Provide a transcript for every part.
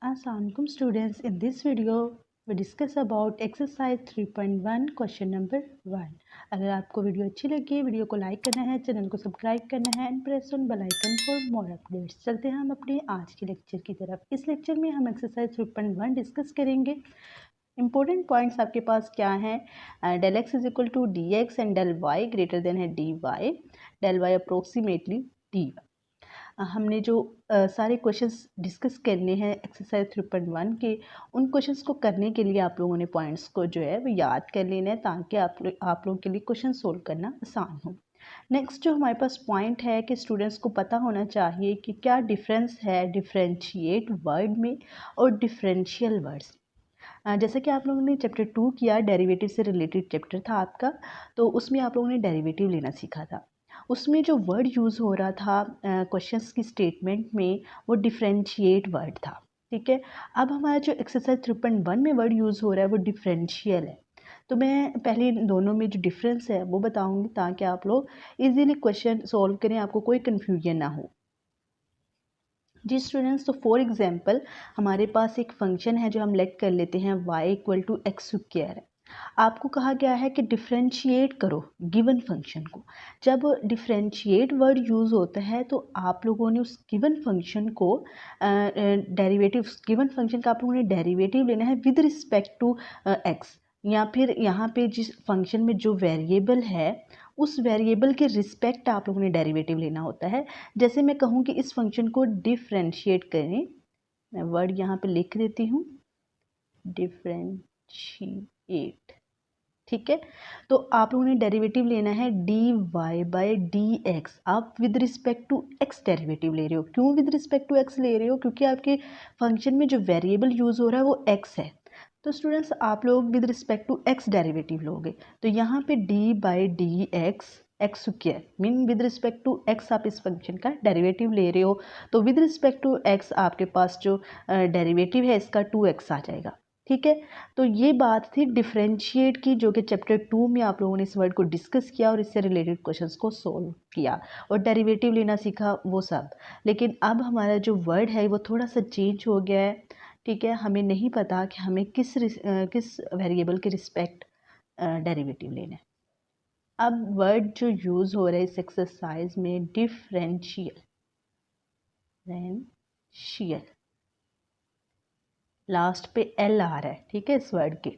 Assalamualaikum students. In this video we discuss about exercise 3.1 question number 1. अगर आपको video अच्छी लगी वीडियो को लाइक करना है, चैनल को सब्सक्राइब करना है and press on bell icon for more updates. चलते हैं हम अपने आज के लेक्चर की तरफ। इस लेक्चर में हम एक्सरसाइज 3.1 डिस्कस करेंगे। इंपॉर्टेंट पॉइंट्स आपके पास क्या हैं? Del x is equal to d x and del y greater than है d y, del y approximately d y. हमने जो सारे क्वेश्चंस डिस्कस करने हैं एक्सरसाइज 3.1 के, उन क्वेश्चंस को करने के लिए आप लोगों ने पॉइंट्स को जो है वो याद कर लेना है ताकि आप लोगों के लिए क्वेश्चन सोल्व करना आसान हो। नेक्स्ट जो हमारे पास पॉइंट है कि स्टूडेंट्स को पता होना चाहिए कि क्या डिफरेंस है डिफरेंशिएट वर्ड में और डिफरेंशियल वर्ड्स। जैसे कि आप लोगों ने चैप्टर 2 किया, डेरिवेटिव से रिलेटेड चैप्टर था आपका, तो उसमें आप लोगों ने डेरिवेटिव लेना सीखा था। उसमें जो वर्ड यूज़ हो रहा था क्वेश्चंस की स्टेटमेंट में, वो डिफरेंशिएट वर्ड था। ठीक है, अब हमारा जो एक्सरसाइज 3.1 में वर्ड यूज़ हो रहा है वो डिफरेंशियल है। तो मैं पहले इन दोनों में जो डिफरेंस है वो बताऊंगी ताकि आप लोग इजीली क्वेश्चन सॉल्व करें, आपको कोई कन्फ्यूजन ना हो। जी स्टूडेंट्स, तो फॉर एग्जांपल हमारे पास एक फंक्शन है जो हम लेट कर लेते हैं y equal to X square है। आपको कहा गया है कि डिफरेंशिएट करो गिवन फंक्शन को। जब डिफरेंशिएट वर्ड यूज़ होता है तो आप लोगों ने उस गिवन फंक्शन को डेरिवेटिव गिवन फंक्शन का आप लोगों ने डेरिवेटिव लेना है विद रिस्पेक्ट टू एक्स, या फिर यहाँ पे जिस फंक्शन में जो वेरिएबल है उस वेरिएबल के रिस्पेक्ट आप लोगों ने डेरिवेटिव लेना होता है। जैसे मैं कहूँ कि इस फंक्शन को डिफरेंशिएट करें, मैं वर्ड यहाँ पे लिख देती हूँ डिफरेंशिएट। ठीक है, तो आप लोगों ने डेरिवेटिव लेना है d y by D x. आप with respect to x derivative ले रहे हो। क्यों विद रिस्पेक्ट टू एक्स ले रहे हो? क्योंकि आपके फंक्शन में जो वेरिएबल यूज़ हो रहा है वो एक्स है। तो स्टूडेंट्स आप लोग with respect to x derivative लोगे, तो यहाँ पे D by D X X square mean with respect to X आप इस फंक्शन का डेरिवेटिव ले रहे हो, तो विद रिस्पेक्ट टू एक्स आपके पास जो डेरिवेटिव है इसका 2x आ जाएगा। ठीक है, तो ये बात थी डिफरेंशिएट की, जो कि चैप्टर 2 में आप लोगों ने इस वर्ड को डिस्कस किया और इससे रिलेटेड क्वेश्चंस को सोल्व किया और डेरिवेटिव लेना सीखा वो सब। लेकिन अब हमारा जो वर्ड है वो थोड़ा सा चेंज हो गया है। ठीक है, हमें नहीं पता कि हमें किस वेरिएबल के रिस्पेक्ट डेरिवेटिव लेना है। अब वर्ड जो यूज़ हो रहा है इस एक्सरसाइज में डिफरेंशियल, लास्ट पे एल आ रहा है। ठीक है, इस वर्ड के,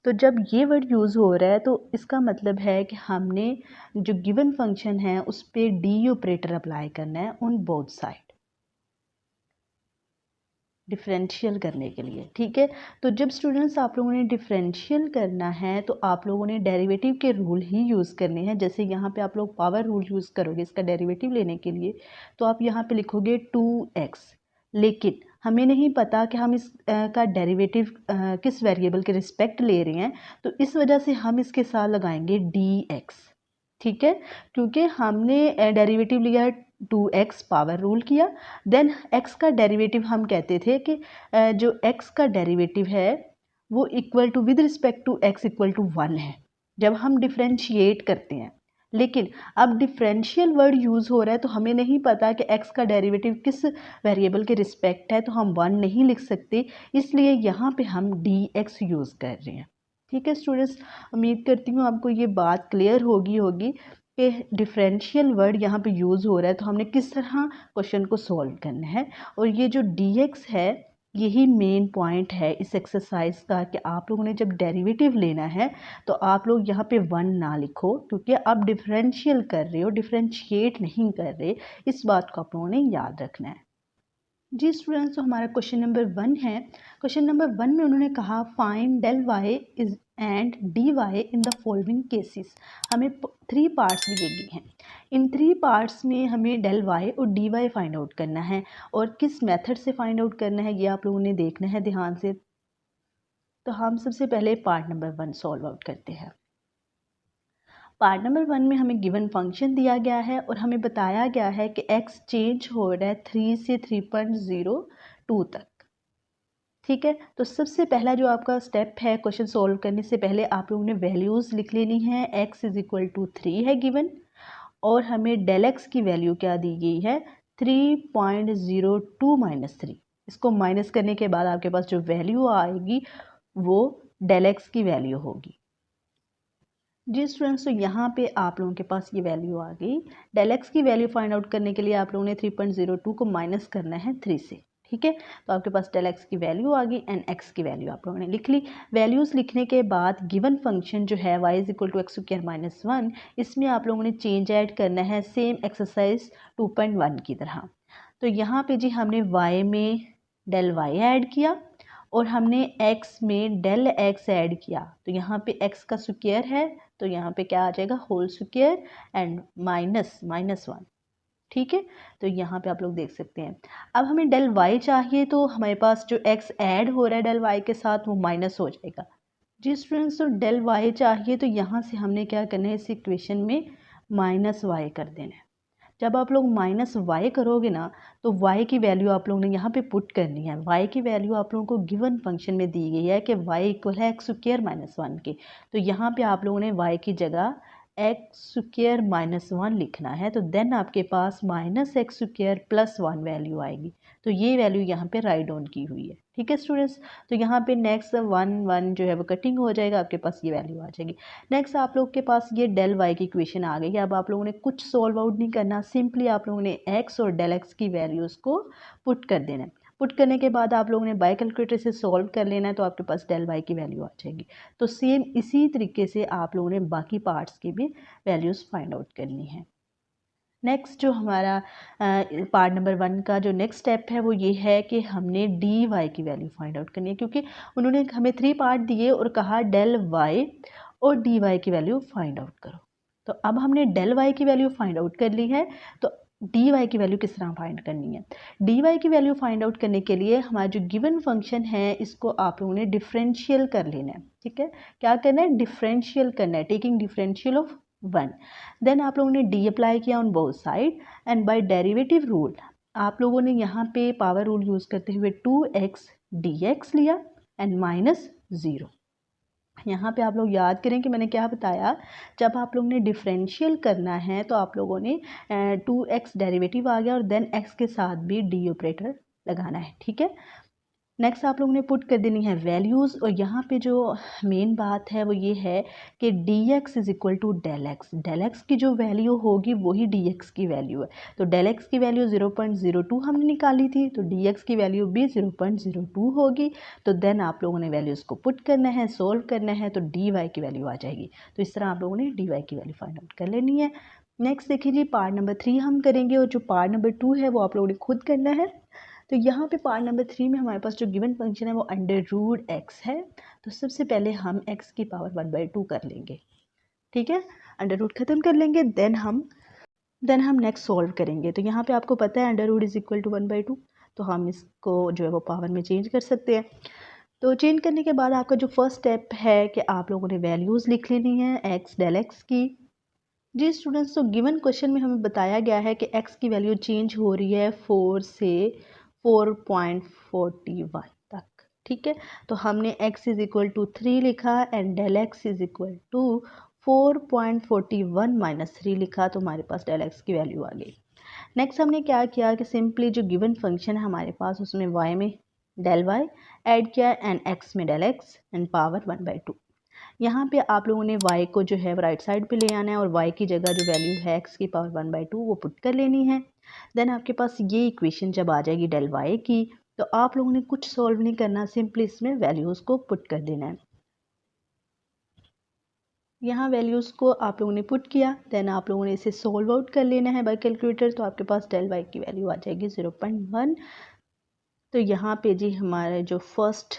तो जब ये वर्ड यूज़ हो रहा है तो इसका मतलब है कि हमने जो गिवन फंक्शन है उस पर डी ऑपरेटर अप्लाई करना है ऑन बोथ साइड डिफरेंशियल करने के लिए। ठीक है, तो जब स्टूडेंट्स आप लोगों ने डिफरेंशियल करना है तो आप लोगों ने डेरिवेटिव के रूल ही यूज़ करने हैं। जैसे यहाँ पे आप लोग पावर रूल यूज़ करोगे इसका डेरिवेटिव लेने के लिए, तो आप यहाँ पे लिखोगे 2x, लेकिन हमें नहीं पता कि हम इस का डेरिवेटिव किस वेरिएबल के रिस्पेक्ट ले रहे हैं, तो इस वजह से हम इसके साथ लगाएंगे dx। ठीक है, क्योंकि हमने डेरिवेटिव लिया है 2x, पावर रूल किया, देन x का डेरिवेटिव हम कहते थे कि जो x का डेरिवेटिव है वो equal to with respect to x equal to 1 है जब हम डिफरेंशिएट करते हैं। लेकिन अब डिफरेंशियल वर्ड यूज़ हो रहा है तो हमें नहीं पता कि x का डेरिवेटिव किस वेरिएबल के रिस्पेक्ट है, तो हम 1 नहीं लिख सकते, इसलिए यहाँ पे हम dx यूज़ कर रहे हैं। ठीक है स्टूडेंट्स, उम्मीद करती हूँ आपको ये बात क्लियर होगी कि डिफरेंशियल वर्ड यहाँ पे यूज़ हो रहा है तो हमने किस तरह क्वेश्चन को सॉल्व करना है। और ये जो dx है यही मेन पॉइंट है इस एक्सरसाइज का कि आप लोगों ने जब डेरिवेटिव लेना है तो आप लोग यहाँ पे 1 ना लिखो, क्योंकि आप डिफरेंशियल कर रहे हो, डिफरेंशिएट नहीं कर रहे। इस बात को आप लोगों ने याद रखना है। जी स्टूडेंट्स, तो हमारा क्वेश्चन नंबर 1 है। क्वेश्चन नंबर 1 में उन्होंने कहा find del Y is and D Y in the following cases. हमें 3 पार्ट्स दिए गए हैं। इन 3 पार्ट्स में हमें डेल वाई और डी वाई फाइंड आउट करना है, और किस मेथड से फाइंड आउट करना है ये आप लोगों ने देखना है ध्यान से। तो हम सबसे पहले पार्ट नंबर 1 सॉल्व आउट करते हैं। पार्ट नंबर 1 में हमें गिवन फंक्शन दिया गया है और हमें बताया गया है कि x चेंज हो रहा है 3 से 3.02 तक। ठीक है, तो सबसे पहला जो आपका स्टेप है क्वेश्चन सॉल्व करने से पहले आप लोगों ने वैल्यूज़ लिख लेनी है। x इज इक्वल टू 3 है गिवन, और हमें डेल x की वैल्यू क्या दी गई है 3.02 - 3। इसको माइनस करने के बाद आपके पास जो वैल्यू आएगी वो डेल एक्स की वैल्यू होगी। जी स्टूडेंट्स, तो यहाँ पे आप लोगों के पास ये वैल्यू आ गई। डेल एक्स की वैल्यू फाइंड आउट करने के लिए आप लोगों ने 3.02 को माइनस करना है 3 से, ठीक है। तो आपके पास डेल एक्स की वैल्यू आ गई एंड एक्स की वैल्यू आप लोगों ने लिख ली। वैल्यूज़ लिखने के बाद गिवन फंक्शन जो है y = x² - 1, इसमें आप लोगों ने चेंज ऐड करना है सेम एक्सरसाइज 2.1 की तरह। तो यहाँ पे जी हमने y में डेल वाई ऐड किया और हमने x में डेल x ऐड किया। तो यहाँ पे x का स्क्वायर है तो यहाँ पे क्या आ जाएगा, होल स्क्वायर एंड -1, ठीक है। तो यहाँ पे आप लोग देख सकते हैं। अब हमें डेल y चाहिए तो हमारे पास जो x ऐड हो रहा है डेल y के साथ वो माइनस हो जाएगा। जी स्टूडेंट्स, तो डेल y चाहिए तो यहाँ से हमने क्या करना है, इस इक्वेशन में -y कर देना है। जब आप लोग -y करोगे ना तो y की वैल्यू आप लोगों ने यहाँ पे पुट करनी है। y की वैल्यू आप लोगों को गिवन फंक्शन में दी गई है कि y = x² - 1 के। तो यहाँ पे आप लोगों ने y की जगह x² - 1 लिखना है। तो देन आपके पास -x² + 1 वैल्यू आएगी। तो ये वैल्यू यहाँ पे राइट डाउन की हुई है, ठीक है स्टूडेंट्स। तो यहाँ पे नेक्स्ट 1 जो है वो कटिंग हो जाएगा, आपके पास ये वैल्यू आ जाएगी। नेक्स्ट आप लोग के पास ये डेल वाई की इक्वेशन आ गई। अब आप लोगों ने कुछ सॉल्व आउट नहीं करना, सिंपली आप लोगों ने एक्स और डेल एक्स की वैल्यूज़ को पुट कर देना है। पुट करने के बाद आप लोगों ने बाय कैलकुलेटर से सॉल्व कर लेना है तो आपके पास डेल वाई की वैल्यू आ जाएगी। तो सेम इसी तरीके से आप लोगों ने बाकी पार्ट्स की भी वैल्यूज़ फाइंड आउट करनी है। नेक्स्ट जो हमारा पार्ट नंबर 1 का जो नेक्स्ट स्टेप है वो ये है कि हमने डी वाई की वैल्यू फाइंड आउट करनी है, क्योंकि उन्होंने हमें 3 पार्ट दिए और कहा डेल वाई और डी वाई की वैल्यू फाइंड आउट करो। तो अब हमने डेल वाई की वैल्यू फाइंड आउट कर ली है, तो डी वाई की वैल्यू किस तरह फाइंड करनी है। डी वाई की वैल्यू फाइंड आउट करने के लिए हमारा जो गिवन फंक्शन है इसको आप लोगों ने डिफरेंशियल कर लेना है, ठीक है। क्या करना है, डिफरेंशियल करना है, टेकिंग डिफरेंशियल ऑफ 1। देन आप लोगों ने डी अप्लाई किया on both side and by derivative rule आप लोगों ने यहाँ पे पावर रूल यूज़ करते हुए 2x dx लिया एंड -0। यहाँ पे आप लोग याद करें कि मैंने क्या बताया, जब आप लोगों ने डिफरेंशियल करना है तो आप लोगों ने 2x डेरिवेटिव आ गया और देन x के साथ भी डी ऑपरेटर लगाना है, ठीक है। नेक्स्ट आप लोगों ने पुट कर देनी है वैल्यूज़ और यहाँ पे जो मेन बात है वो ये है कि dx = del x. Del x की जो वैल्यू होगी वही dx की वैल्यू है। तो डेल एक्स की वैल्यू 0.02 हमने निकाली थी, तो dx की वैल्यू भी 0.02 होगी। तो देन आप लोगों ने वैल्यूज़ को पुट करना है, सोल्व करना है, तो dy की वैल्यू आ जाएगी। तो इस तरह आप लोगों ने dy की वैल्यू फाइंड आउट कर लेनी है। नेक्स्ट देखिए जी, पार्ट नंबर 3 हम करेंगे और जो पार्ट नंबर 2 है वो आप लोगों ने खुद करना है। तो यहाँ पे पार्ट नंबर 3 में हमारे पास जो गिवन फंक्शन है वो √x है। तो सबसे पहले हम x की पावर 1/2 कर लेंगे, ठीक है। अंडर रूट ख़त्म कर लेंगे, देन हम नेक्स्ट सॉल्व करेंगे। तो यहाँ पे आपको पता है √= 1/2, तो हम इसको जो है वो पावर में चेंज कर सकते हैं। तो चेंज करने के बाद आपका जो फर्स्ट स्टेप है कि आप लोगों ने वैल्यूज़ लिख लेनी है x डेल एक्स की। जी स्टूडेंट्स, तो गिवन क्वेश्चन में हमें बताया गया है कि x की वैल्यू चेंज हो रही है 4 से 4.41 तक, ठीक है। तो हमने x = 3 लिखा एंड डेल x = 4.41 - 3 लिखा, तो हमारे पास डेल x की वैल्यू आ गई। नेक्स्ट हमने क्या किया कि सिंपली जो गिवन फंक्शन है हमारे पास उसमें y में डेल y ऐड किया एंड x में डेल x एंड पावर 1/2। यहाँ पे आप लोगों ने y को जो है राइट साइड पे ले आना है और y की जगह जो वैल्यू है x की पावर 1/2 वो पुट कर लेनी है। देन आपके पास ये इक्वेशन जब आ जाएगी डेल y की, तो आप लोगों ने कुछ सॉल्व नहीं करना, सिंपली इसमें वैल्यूज़ को पुट कर देना है। यहाँ वैल्यूज़ को आप लोगों ने पुट किया, देन आप लोगों ने इसे सॉल्व आउट कर लेना है बाय कैलकुलेटर। तो आपके पास डेल y की वैल्यू आ जाएगी 0.1। तो यहाँ पे जी हमारे जो फर्स्ट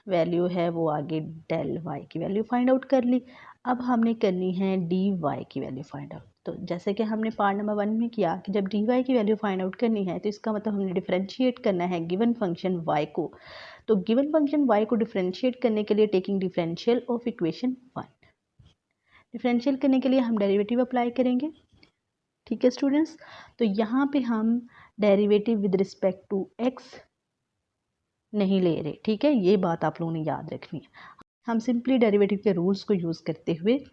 वैल्यू है वो आगे डेल y की वैल्यू फाइंड आउट कर ली। अब हमने करनी है dy की वैल्यू फाइंड आउट। तो जैसे कि हमने पार्ट नंबर 1 में किया कि जब dy की वैल्यू फाइंड आउट करनी है तो इसका मतलब हमने डिफरेंशिएट करना है गिवन फंक्शन y को। तो गिवन फंक्शन y को डिफरेंशिएट करने के लिए taking differential of equation 1, differential करने के लिए हम डेरिवेटिव अप्लाई करेंगे, ठीक है स्टूडेंट्स। तो यहाँ पे हम derivative with respect to x नहीं ले रहे, ठीक है। ये बात आप लोगों ने याद रखनी है। हम सिंपली डेरिवेटिव के रूल्स को यूज़ करते हुए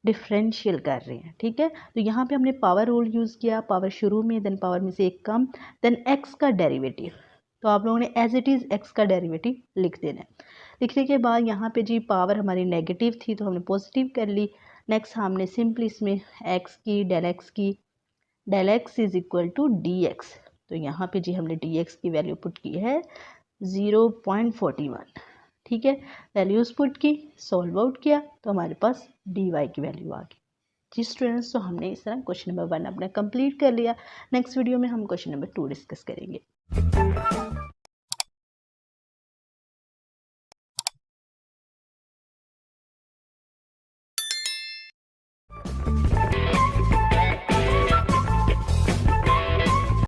डिफरेंशियल कर रहे हैं, ठीक है। तो यहाँ पे हमने पावर रूल यूज़ किया, पावर शुरू में, देन पावर में से एक कम, देन x का डेरिवेटिव, तो आप लोगों ने एज इट इज़ एक्स का डेरिवेटिव लिख देना है। लिखने के बाद यहाँ पे जी पावर हमारी नेगेटिव थी तो हमने पॉजिटिव कर ली। नेक्स्ट हमने सिंपली इसमें एक्स की del x is equal to d x, तो यहाँ पे जी हमने डी एक्स की वैल्यू पुट की है 0.41। ठीक है, वैल्यूज़ पुट की, सॉल्व आउट किया तो हमारे पास डी वाई की वैल्यू आ गई। जी स्टूडेंट्स, तो हमने इस तरह क्वेश्चन नंबर 1 अपना कंप्लीट कर लिया। नेक्स्ट वीडियो में हम क्वेश्चन नंबर 2 डिस्कस करेंगे।